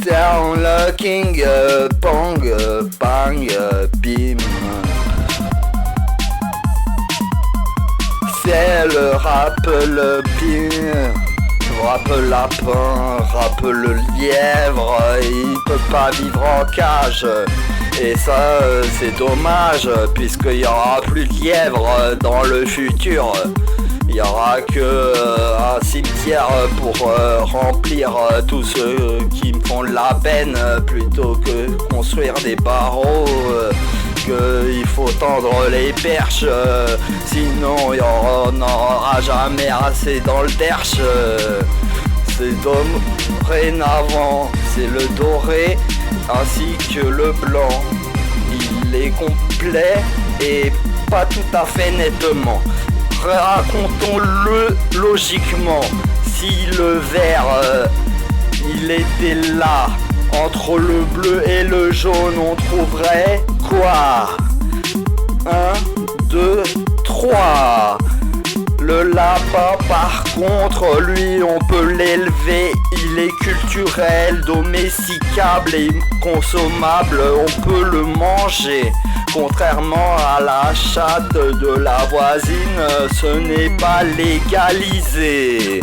Down looking, bang, bang, bim. C'est le rap, le bim. Rap lapin, rap le lièvre, il peut pas vivre en cage. Et ça c'est dommage, puisqu'il y aura plus de lièvre dans le futur. Il y aura que un cimetière pour remplir tous ceux qui me font de la peine, plutôt que construire des barreaux. Il faut tendre les perches, sinon il n'y aura jamais assez dans le derche. C'est dorénavant, c'est le doré ainsi que le blanc. Il est complet et pas tout à fait nettement. Racontons-le logiquement. Si le vert il était là, entre le bleu et le jaune, on trouverait quoi? 1, 2, 3. Le lapin par contre, lui on peut l'élever, il est culturel, domesticable et consommable, on peut le manger. Contrairement à la chatte de la voisine, ce n'est pas légalisé.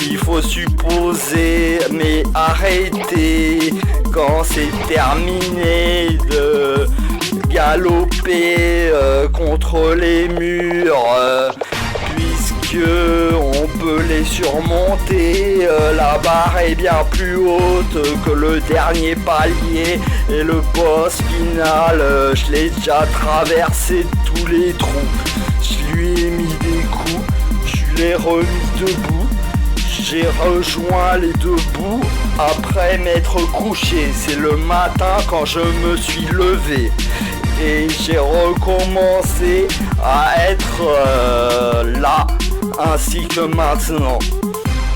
Il faut supposer, mais arrêtez quand c'est terminé de galoper contre les murs, puisque on peut les surmonter. La barre est bien plus haute que le dernier palier et le boss final, je l'ai déjà traversé tous les trous. Je lui ai mis des coups, je l'ai remis debout. J'ai rejoint les deux bouts après m'être couché. C'est le matin quand je me suis levé et j'ai recommencé à être là ainsi que maintenant.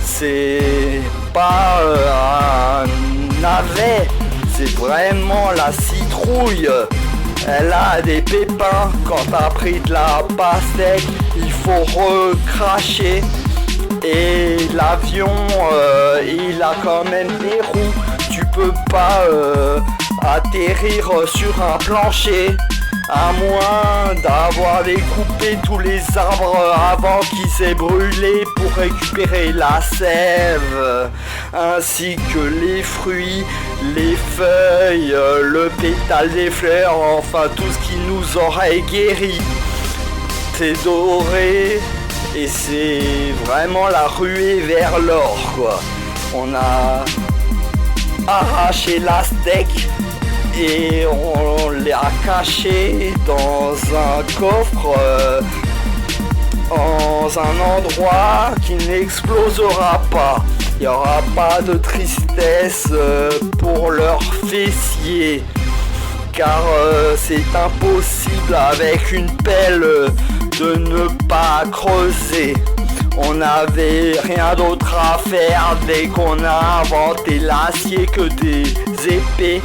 C'est pas un navet, c'est vraiment la citrouille. Elle a des pépins. Quand t'as pris de la pastèque, il faut recracher. Et l'avion, il a quand même des roues. Tu peux pas atterrir sur un plancher, à moins d'avoir découpé tous les arbres avant qu'ils s'aient brûlés pour récupérer la sève, ainsi que les fruits, les feuilles, le pétale des fleurs, enfin tout ce qui nous aurait guéri. C'est doré. Et c'est vraiment la ruée vers l'or, quoi. On a arraché la steak et on l'a caché dans un coffre, dans un endroit qui n'explosera pas. Il n'y aura pas de tristesse pour leurs fessiers, car c'est impossible avec une pelle de ne pas creuser. On n'avait rien d'autre à faire dès qu'on a inventé l'acier que des épées